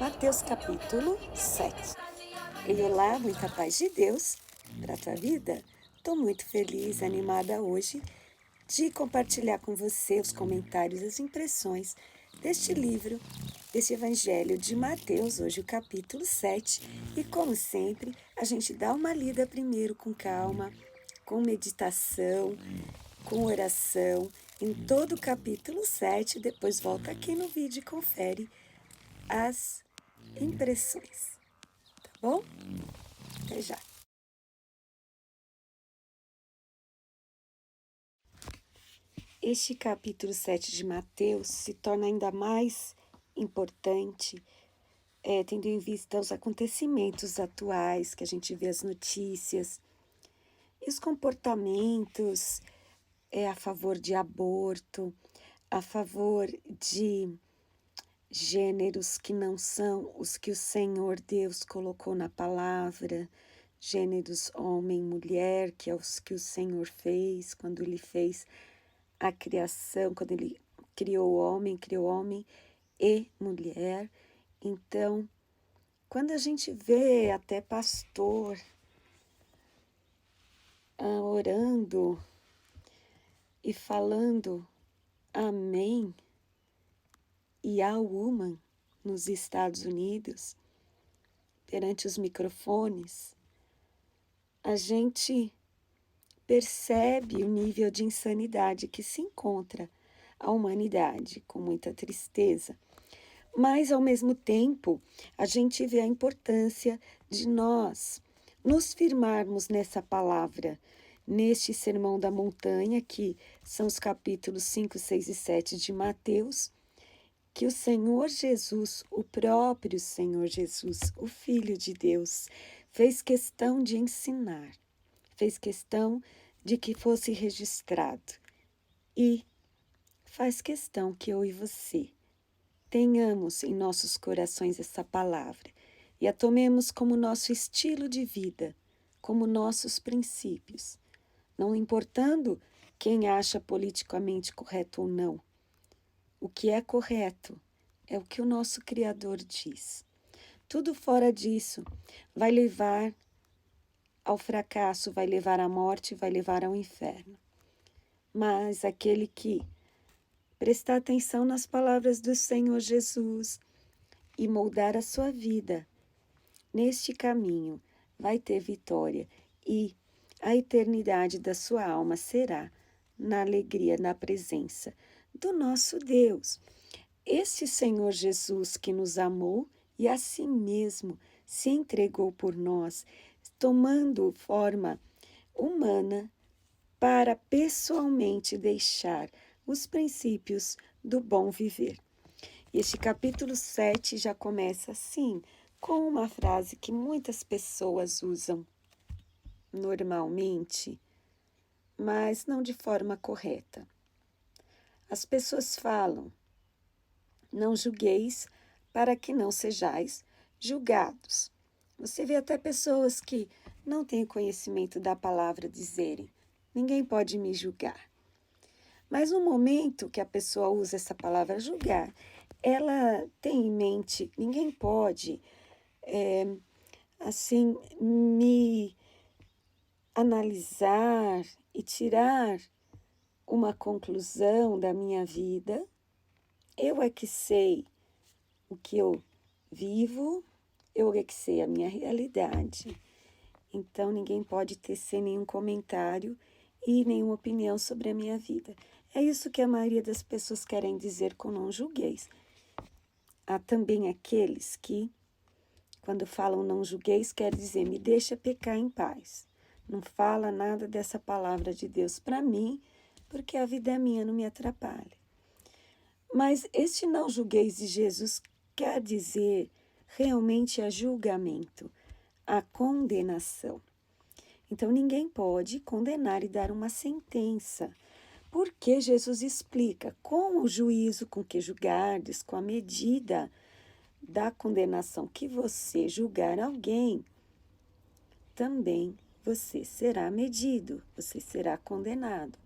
Mateus capítulo 7. E olá, muita paz de Deus para a tua vida. Estou muito feliz, animada hoje de compartilhar com você os comentários, as impressões deste livro, deste Evangelho de Mateus, hoje o capítulo 7. E como sempre, a gente dá uma lida primeiro com calma, com meditação, com oração, em todo o capítulo 7, depois volta aqui no vídeo e confere as impressões, tá bom? Até já. Este capítulo 7 de Mateus se torna ainda mais importante, tendo em vista os acontecimentos atuais, que a gente vê as notícias, e os comportamentos a favor de aborto, a favor de gêneros que não são os que o Senhor Deus colocou na palavra, gêneros homem, mulher, que é os que o Senhor fez quando Ele fez a criação, quando Ele criou homem e mulher. Então, quando a gente vê até pastor orando e falando amém e ao woman nos Estados Unidos, perante os microfones, a gente percebe o nível de insanidade que se encontra a humanidade, com muita tristeza. Mas, ao mesmo tempo, a gente vê a importância de nós nos firmarmos nessa palavra, neste Sermão da Montanha, que são os capítulos 5, 6 e 7 de Mateus, que o Senhor Jesus, o próprio Senhor Jesus, o Filho de Deus, fez questão de ensinar, fez questão de que fosse registrado e faz questão que eu e você tenhamos em nossos corações essa palavra e a tomemos como nosso estilo de vida, como nossos princípios, não importando quem acha politicamente correto ou não. O que é correto é o que o nosso Criador diz. Tudo fora disso vai levar ao fracasso, vai levar à morte, vai levar ao inferno. Mas aquele que prestar atenção nas palavras do Senhor Jesus e moldar a sua vida neste caminho, vai ter vitória e a eternidade da sua alma será na alegria, na presença do nosso Deus. Este Senhor Jesus que nos amou e a si mesmo se entregou por nós, tomando forma humana para pessoalmente deixar os princípios do bom viver. E este capítulo 7 já começa assim, com uma frase que muitas pessoas usam normalmente, mas não de forma correta. As pessoas falam: não julgueis para que não sejais julgados. Você vê até pessoas que não têm conhecimento da palavra dizerem: ninguém pode me julgar. Mas no momento que a pessoa usa essa palavra julgar, ela tem em mente: ninguém pode, assim, me analisar e tirar uma conclusão da minha vida. Eu é que sei o que eu vivo, eu é que sei a minha realidade. Então, ninguém pode tecer nenhum comentário e nenhuma opinião sobre a minha vida. É isso que a maioria das pessoas querem dizer com não julgueis. Há também aqueles que, quando falam não julgueis, quer dizer, me deixa pecar em paz. Não fala nada dessa palavra de Deus para mim, porque a vida é minha, não me atrapalha. Mas este não julgueis de Jesus quer dizer realmente a julgamento, a condenação. Então, ninguém pode condenar e dar uma sentença, porque Jesus explica: com o juízo com que julgardes, com a medida da condenação que você julgar alguém, também você será medido, você será condenado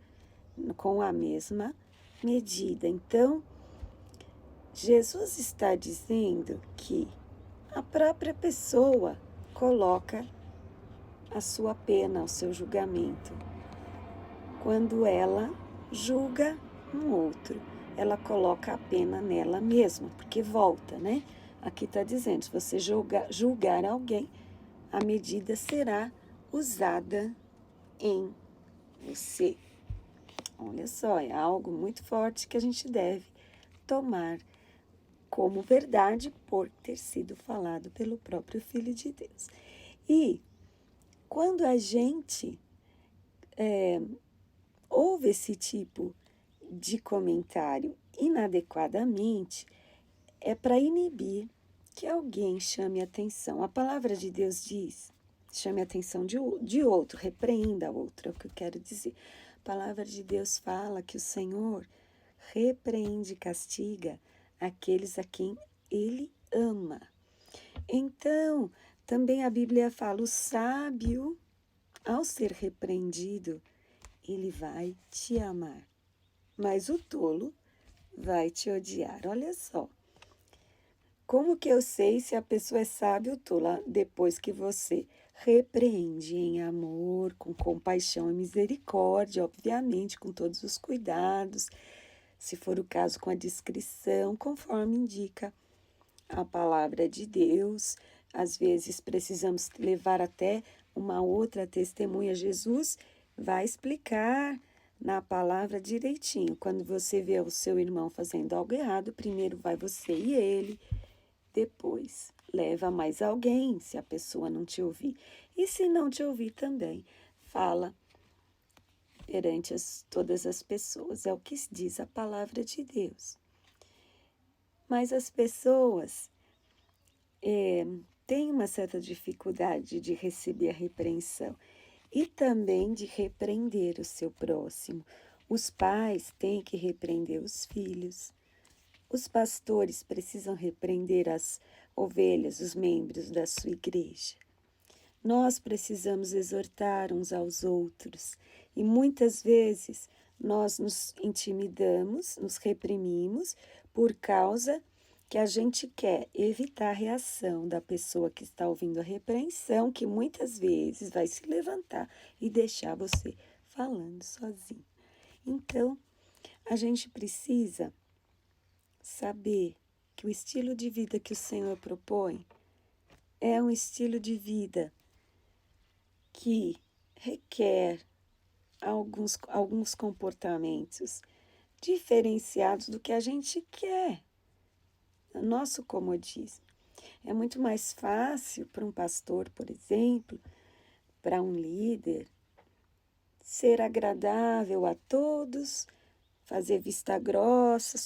com a mesma medida. Então, Jesus está dizendo que a própria pessoa coloca a sua pena, o seu julgamento. Quando ela julga um outro, ela coloca a pena nela mesma, porque volta, né? Aqui está dizendo, se você julgar alguém, a medida será usada em você. Olha só, é algo muito forte que a gente deve tomar como verdade por ter sido falado pelo próprio Filho de Deus. E quando a gente ouve esse tipo de comentário inadequadamente, é para inibir que alguém chame atenção. A palavra de Deus diz, chame a atenção de outro, repreenda outro, é o que eu quero dizer. A palavra de Deus fala que o Senhor repreende e castiga aqueles a quem Ele ama. Então, também a Bíblia fala, o sábio, ao ser repreendido, ele vai te amar, mas o tolo vai te odiar. Olha só. Como que eu sei se a pessoa é sábia ou tola? Depois que você repreende em amor, com compaixão e misericórdia, obviamente, com todos os cuidados, se for o caso, com a discrição, conforme indica a palavra de Deus. Às vezes precisamos levar até uma outra testemunha. Jesus vai explicar na palavra direitinho. Quando você vê o seu irmão fazendo algo errado, primeiro vai você e ele, depois leva mais alguém, se a pessoa não te ouvir. E se não te ouvir também, fala perante todas as pessoas. É o que diz a palavra de Deus. Mas as pessoas têm uma certa dificuldade de receber a repreensão e também de repreender o seu próximo. Os pais têm que repreender os filhos. Os pastores precisam repreender as ovelhas, os membros da sua igreja. Nós precisamos exortar uns aos outros e muitas vezes nós nos intimidamos, nos reprimimos por causa que a gente quer evitar a reação da pessoa que está ouvindo a repreensão, que muitas vezes vai se levantar e deixar você falando sozinho. Então, a gente precisa saber que o estilo de vida que o Senhor propõe é um estilo de vida que requer alguns comportamentos diferenciados do que a gente quer. Nosso comodismo. É muito mais fácil para um pastor, por exemplo, para um líder, ser agradável a todos, fazer vista grossa,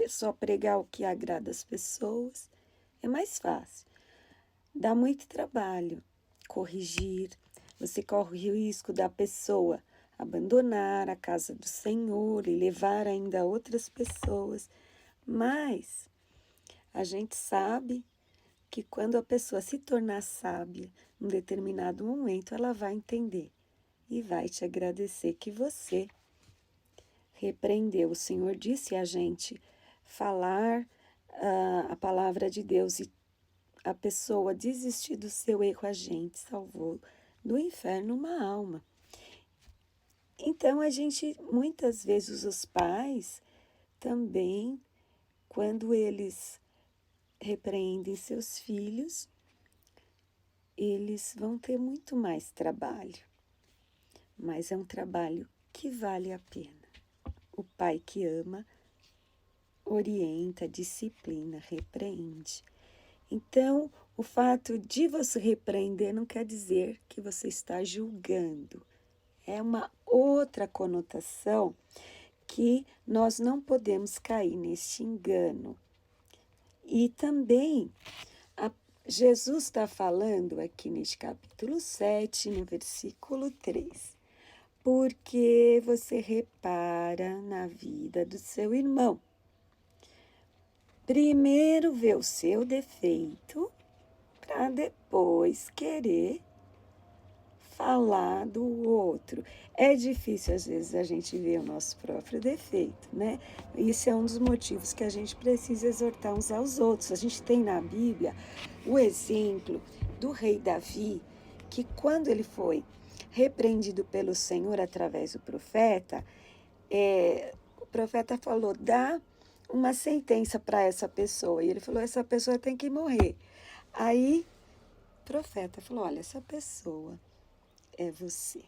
só pregar o que agrada as pessoas. É mais fácil. Dá muito trabalho corrigir. Você corre o risco da pessoa abandonar a casa do Senhor e levar ainda outras pessoas. Mas a gente sabe que quando a pessoa se tornar sábia, em um determinado momento, ela vai entender e vai te agradecer que você repreendeu. O Senhor disse a gente falar a palavra de Deus e a pessoa desistir do seu erro, a gente salvou do inferno uma alma. Então, a gente, muitas vezes, os pais também, quando eles repreendem seus filhos, eles vão ter muito mais trabalho. Mas é um trabalho que vale a pena. O pai que ama, orienta, disciplina, repreende. Então, o fato de você repreender não quer dizer que você está julgando. É uma outra conotação que nós não podemos cair neste engano. E também, Jesus está falando aqui neste capítulo 7, no versículo 3. Porque você repara na vida do seu irmão. Primeiro vê o seu defeito, para depois querer falar do outro. É difícil, às vezes, a gente ver o nosso próprio defeito, né? Isso é um dos motivos que a gente precisa exortar uns aos outros. A gente tem na Bíblia o exemplo do rei Davi, que quando ele foi repreendido pelo Senhor através do profeta, o profeta falou, dá uma sentença para essa pessoa. E ele falou, essa pessoa tem que morrer. Aí o profeta falou, olha, essa pessoa é você.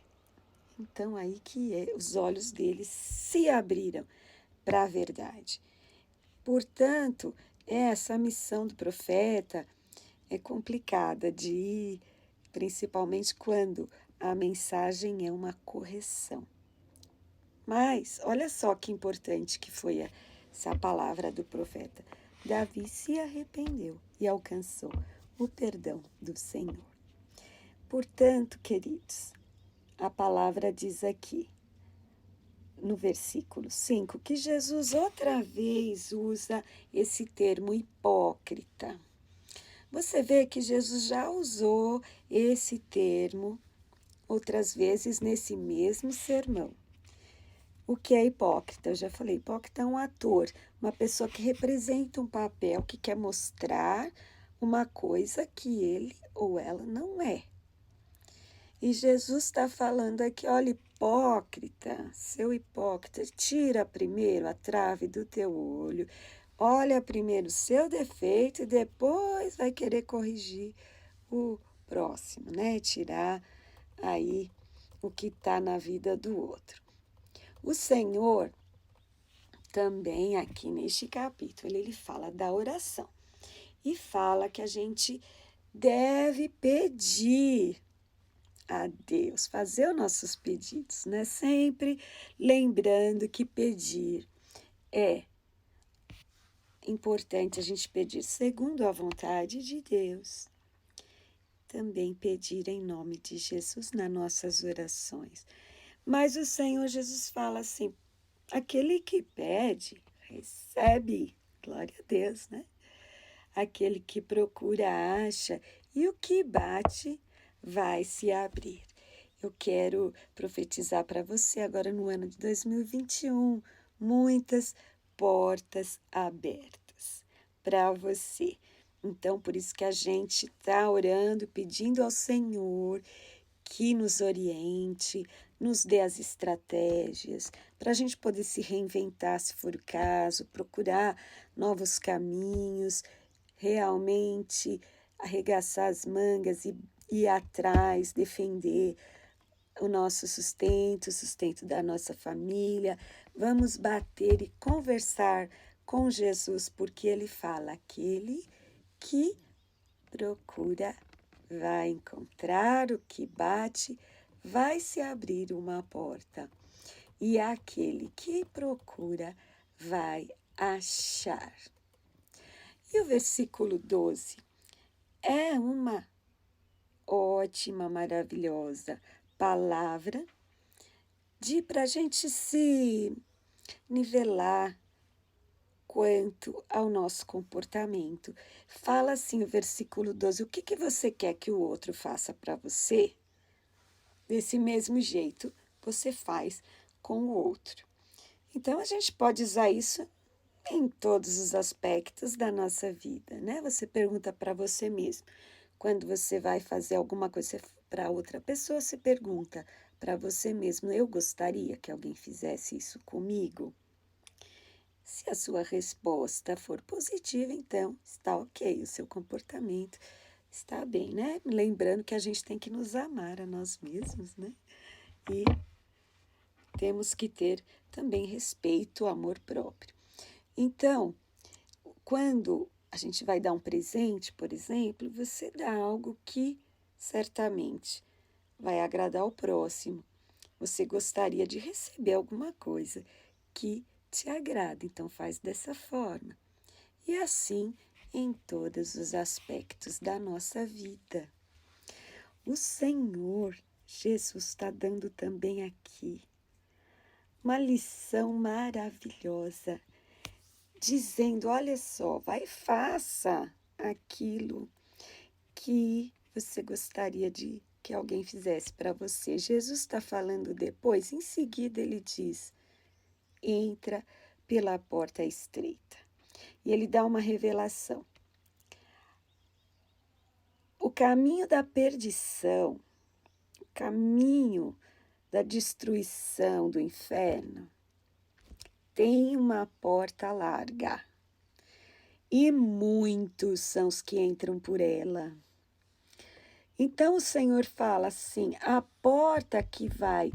Então aí os olhos dele se abriram para a verdade. Portanto, essa missão do profeta é complicada de ir, principalmente quando a mensagem é uma correção. Mas olha só que importante que foi essa palavra do profeta. Davi se arrependeu e alcançou o perdão do Senhor. Portanto, queridos, a palavra diz aqui, no versículo 5, que Jesus outra vez usa esse termo hipócrita. Você vê que Jesus já usou esse termo outras vezes nesse mesmo sermão. O que é hipócrita? Eu já falei, hipócrita é um ator, uma pessoa que representa um papel, que quer mostrar uma coisa que ele ou ela não é. E Jesus está falando aqui, olha, hipócrita, seu hipócrita, tira primeiro a trave do teu olho, olha primeiro o seu defeito e depois vai querer corrigir o próximo, né? Tirar aí o que está na vida do outro. O Senhor também aqui neste capítulo, ele fala da oração e fala que a gente deve pedir a Deus, fazer os nossos pedidos, né? Sempre lembrando que pedir é importante a gente pedir segundo a vontade de Deus. Também pedir em nome de Jesus nas nossas orações. Mas o Senhor Jesus fala assim, aquele que pede, recebe, glória a Deus, né? Aquele que procura, acha, e o que bate, vai se abrir. Eu quero profetizar para você agora no ano de 2021, muitas portas abertas para você. Então, por isso que a gente está orando, pedindo ao Senhor que nos oriente, nos dê as estratégias, para a gente poder se reinventar, se for o caso, procurar novos caminhos, realmente arregaçar as mangas e ir atrás, defender o nosso sustento, o sustento da nossa família. Vamos bater e conversar com Jesus, porque ele fala, aquele que procura vai encontrar, o que bate vai se abrir uma porta. E aquele que procura vai achar. E o versículo 12 é uma ótima, maravilhosa palavra para a gente se nivelar quanto ao nosso comportamento. Fala assim o versículo 12, o que você quer que o outro faça para você? Desse mesmo jeito você faz com o outro. Então a gente pode usar isso em todos os aspectos da nossa vida, né? Você pergunta para você mesmo. Quando você vai fazer alguma coisa para outra pessoa, você pergunta para você mesmo, eu gostaria que alguém fizesse isso comigo? Se a sua resposta for positiva, então está ok, o seu comportamento está bem, né? Lembrando que a gente tem que nos amar a nós mesmos, né? E temos que ter também respeito, amor próprio. Então, quando a gente vai dar um presente, por exemplo, você dá algo que certamente vai agradar o próximo. Você gostaria de receber alguma coisa que te agrada, então faz dessa forma. E assim em todos os aspectos da nossa vida. O Senhor Jesus está dando também aqui uma lição maravilhosa, dizendo, olha só, vai e faça aquilo que você gostaria de que alguém fizesse para você. Jesus está falando depois, em seguida ele diz: entra pela porta estreita. E ele dá uma revelação. O caminho da perdição, o caminho da destruição do inferno, tem uma porta larga. E muitos são os que entram por ela. Então o Senhor fala assim: a porta que vai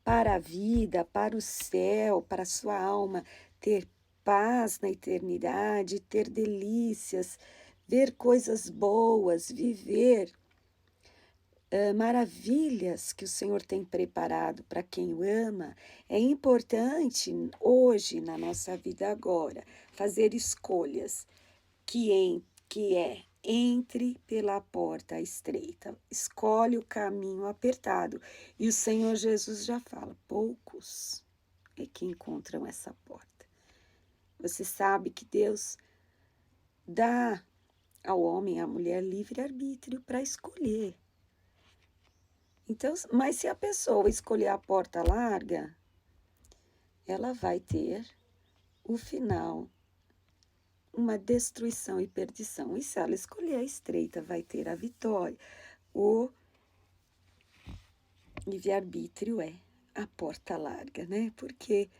para a vida, para o céu, para a sua alma, ter paz na eternidade, ter delícias, ver coisas boas, viver maravilhas que o Senhor tem preparado para quem o ama. É importante hoje, na nossa vida agora, fazer escolhas que é entre pela porta estreita, escolhe o caminho apertado. E o Senhor Jesus já fala: poucos é que encontram essa porta. Você sabe que Deus dá ao homem e à mulher livre-arbítrio para escolher. Então, mas se a pessoa escolher a porta larga, ela vai ter o final, uma destruição e perdição. E se ela escolher a estreita, vai ter a vitória. O livre-arbítrio é a porta larga, né? Porque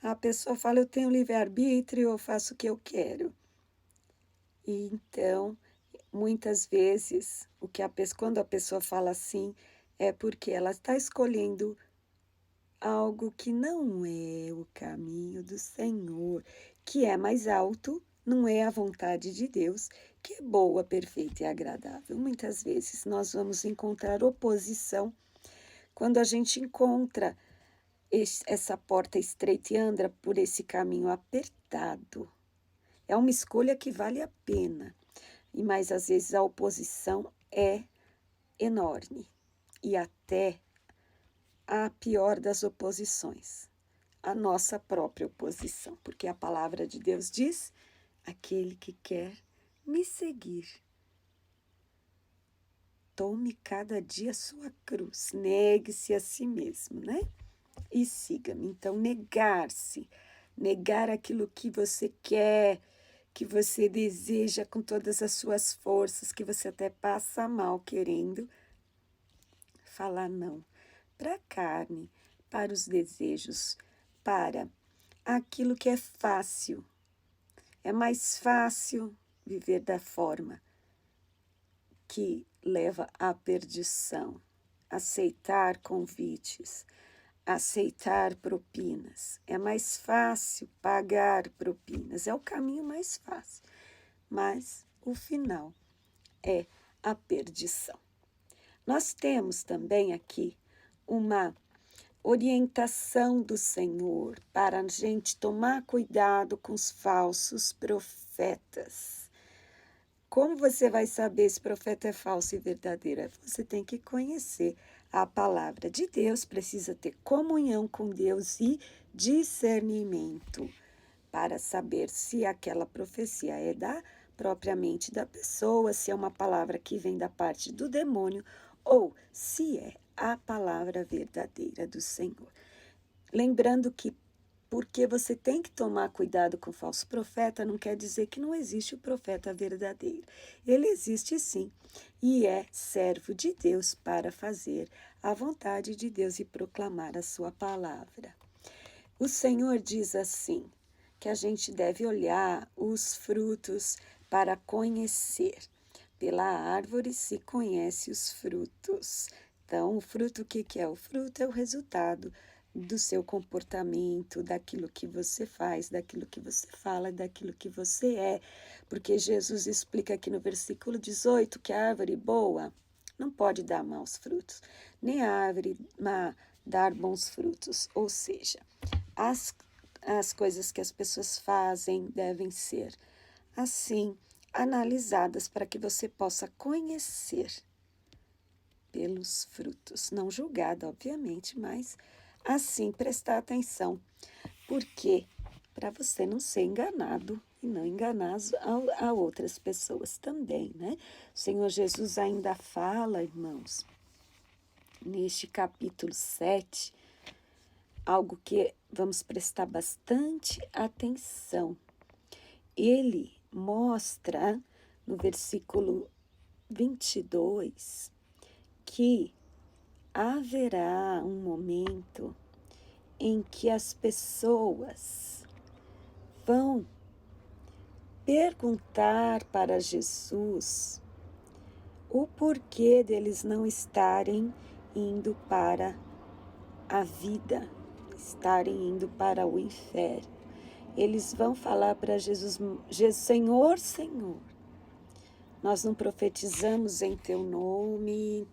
a pessoa fala: eu tenho livre-arbítrio, eu faço o que eu quero. E então, muitas vezes, quando a pessoa fala assim, é porque ela está escolhendo algo que não é o caminho do Senhor, que é mais alto, não é a vontade de Deus, que é boa, perfeita e agradável. Muitas vezes nós vamos encontrar oposição quando a gente encontra essa porta estreita e anda por esse caminho apertado. É uma escolha que vale a pena, mas às vezes a oposição é enorme e até a pior das oposições, a nossa própria oposição, porque a palavra de Deus diz: aquele que quer me seguir, tome cada dia a sua cruz, negue-se a si mesmo, né? E siga-me. Então, negar-se, negar aquilo que você quer, que você deseja com todas as suas forças, que você até passa mal querendo, falar não para a carne, para os desejos, para aquilo que é fácil. É mais fácil viver da forma que leva à perdição, aceitar convites, aceitar propinas. É mais fácil pagar propinas, é o caminho mais fácil, mas o final é a perdição. Nós temos também aqui uma orientação do Senhor para a gente tomar cuidado com os falsos profetas. Como você vai saber se profeta é falso e verdadeiro? Você tem que conhecer a palavra de Deus, precisa ter comunhão com Deus e discernimento para saber se aquela profecia é propriamente da pessoa, se é uma palavra que vem da parte do demônio ou se é a palavra verdadeira do Senhor. Lembrando que porque você tem que tomar cuidado com o falso profeta, não quer dizer que não existe o profeta verdadeiro. Ele existe sim, e é servo de Deus para fazer a vontade de Deus e proclamar a sua palavra. O Senhor diz assim, que a gente deve olhar os frutos para conhecer. Pela árvore se conhece os frutos. Então, o fruto, o que é? O fruto é o resultado do seu comportamento, daquilo que você faz, daquilo que você fala, daquilo que você é. Porque Jesus explica aqui no versículo 18 que a árvore boa não pode dar maus frutos, nem a árvore má dar bons frutos. Ou seja, as coisas que as pessoas fazem devem ser assim, analisadas para que você possa conhecer pelos frutos. Não julgada, obviamente, mas assim prestar atenção. Por quê? Para você não ser enganado e não enganar a outras pessoas também, né? O Senhor Jesus ainda fala, irmãos, neste capítulo 7, algo que vamos prestar bastante atenção. Ele mostra no versículo 22 que haverá um momento em que as pessoas vão perguntar para Jesus o porquê deles não estarem indo para a vida, estarem indo para o inferno. Eles vão falar para Jesus, Senhor, Senhor, nós não profetizamos em Teu nome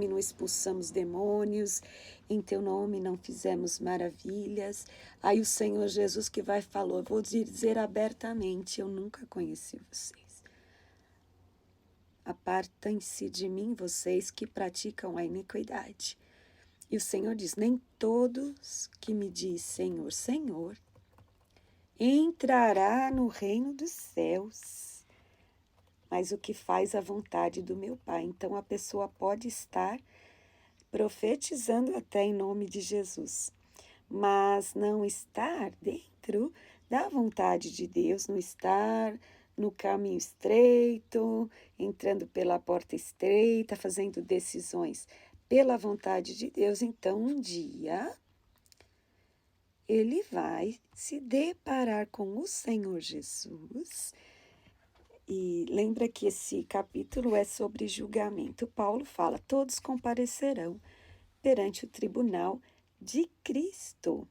não expulsamos demônios, em Teu nome não fizemos maravilhas. Aí o Senhor Jesus que vai falou, vou dizer abertamente, eu nunca conheci vocês. Apartem-se de mim, vocês que praticam a iniquidade. E o Senhor diz, nem todos que me diz Senhor, Senhor, entrará no reino dos céus, mas o que faz a vontade do meu Pai. Então a pessoa pode estar profetizando até em nome de Jesus, mas não estar dentro da vontade de Deus, não estar no caminho estreito, entrando pela porta estreita, fazendo decisões pela vontade de Deus. Então, um dia, ele vai se deparar com o Senhor Jesus. E lembra que esse capítulo é sobre julgamento. Paulo fala, todos comparecerão perante o tribunal de Cristo.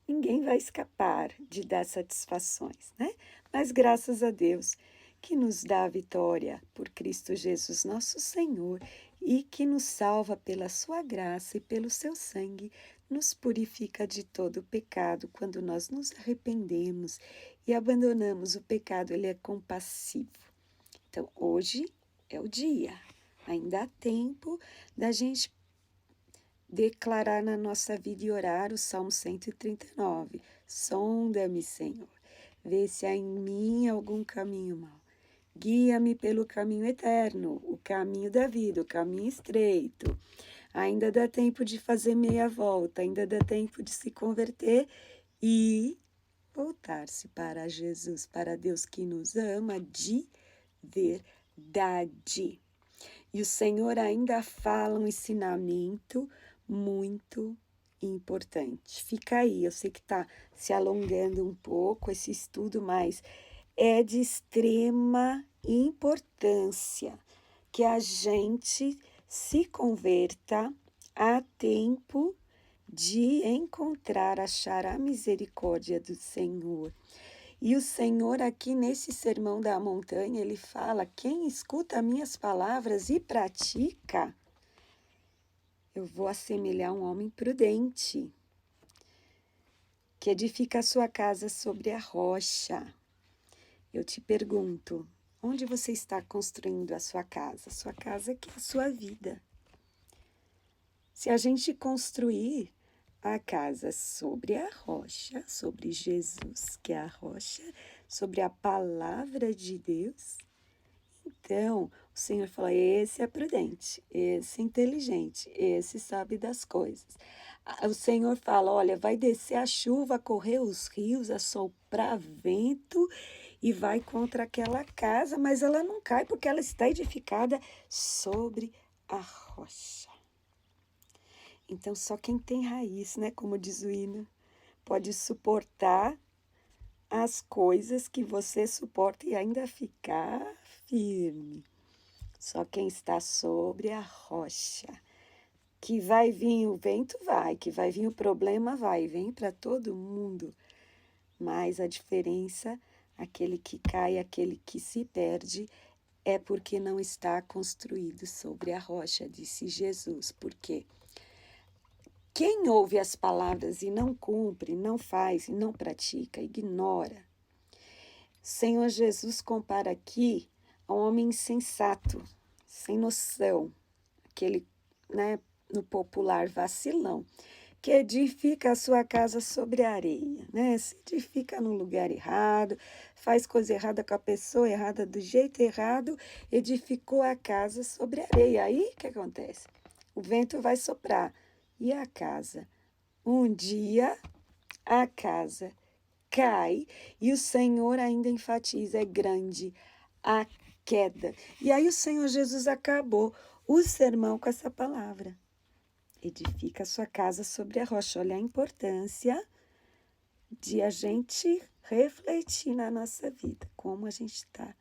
Ninguém vai escapar de dar satisfações, né? Mas graças a Deus que nos dá a vitória por Cristo Jesus, nosso Senhor, e que nos salva pela sua graça e pelo seu sangue, nos purifica de todo o pecado. Quando nós nos arrependemos e abandonamos o pecado, ele é compassivo. Então, hoje é o dia. Ainda há tempo da gente declarar na nossa vida e orar o Salmo 139. Sonda-me, Senhor, vê se há em mim algum caminho mau. Guia-me pelo caminho eterno, o caminho da vida, o caminho estreito. Ainda dá tempo de fazer meia volta, ainda dá tempo de se converter e voltar-se para Jesus, para Deus que nos ama de verdade. E o Senhor ainda fala um ensinamento muito importante. Fica aí, eu sei que está se alongando um pouco esse estudo, mas é de extrema importância que a gente se converta a tempo de encontrar, achar a misericórdia do Senhor. E o Senhor aqui nesse Sermão da Montanha, ele fala, quem escuta minhas palavras e pratica, eu vou assemelhar um homem prudente, que edifica a sua casa sobre a rocha. Eu te pergunto, onde você está construindo a sua casa? Sua casa que é a sua vida. Se a gente construir a casa sobre a rocha, sobre Jesus, que é a rocha, sobre a palavra de Deus, então o Senhor fala, esse é prudente, esse é inteligente, esse sabe das coisas. O Senhor fala, olha, vai descer a chuva, correr os rios, assoprar vento e vai contra aquela casa, mas ela não cai porque ela está edificada sobre a rocha. Então, só quem tem raiz, né, como diz o hino, pode suportar as coisas que você suporta e ainda ficar firme. Só quem está sobre a rocha. Que vai vir o vento, vai. Que vai vir o problema, vai. Vem para todo mundo. Mas a diferença, aquele que cai, aquele que se perde, é porque não está construído sobre a rocha, disse Jesus. Por quê? Quem ouve as palavras e não cumpre, não faz e não pratica, ignora. Senhor Jesus compara aqui a um homem insensato, sem noção, aquele, né, no popular vacilão, que edifica a sua casa sobre a areia, né? Se edifica no lugar errado, faz coisa errada com a pessoa errada, do jeito errado, edificou a casa sobre a areia. Aí o que acontece? o vento vai soprar. E a casa? Um dia a casa cai e o Senhor ainda enfatiza, é grande a queda. E aí o Senhor Jesus acabou o sermão com essa palavra. Edifica a sua casa sobre a rocha. Olha a importância de a gente refletir na nossa vida, como a gente está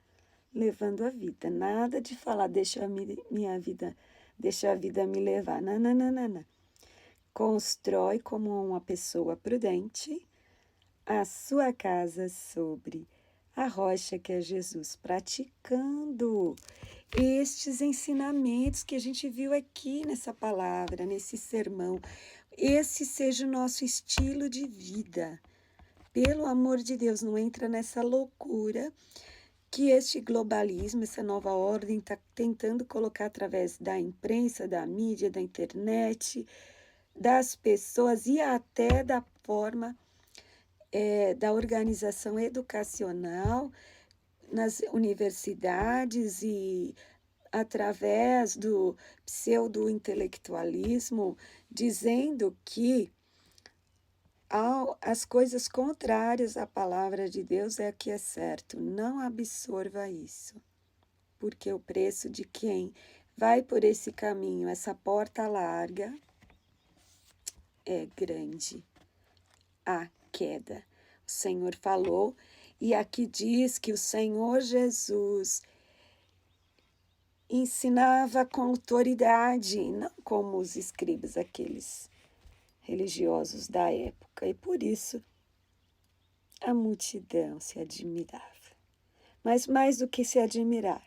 levando a vida. Nada de falar, deixa a vida me levar. Não, não, não, não, não. Constrói como uma pessoa prudente a sua casa sobre a rocha que é Jesus, praticando estes ensinamentos que a gente viu aqui nessa palavra, nesse sermão. Esse seja o nosso estilo de vida. Pelo amor de Deus, não entra nessa loucura que este globalismo, essa nova ordem está tentando colocar através da imprensa, da mídia, da internet, das pessoas e até da forma da organização educacional nas universidades e através do pseudo-intelectualismo, dizendo que as coisas contrárias à palavra de Deus é que é certo. Não absorva isso, porque o preço de quem vai por esse caminho, essa porta larga, é grande. A queda. O Senhor falou, e aqui diz que o Senhor Jesus ensinava com autoridade, não como os escribas, aqueles religiosos da época, e por isso a multidão se admirava. Mas mais do que se admirar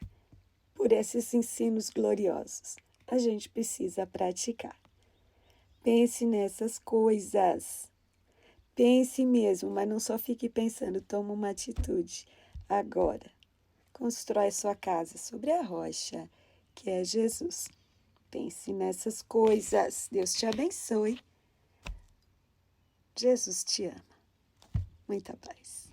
por esses ensinos gloriosos, a gente precisa praticar. Pense nessas coisas. Pense mesmo, mas não só fique pensando, toma uma atitude. Agora, constrói sua casa sobre a rocha, que é Jesus. Pense nessas coisas. Deus te abençoe. Jesus te ama. Muita paz.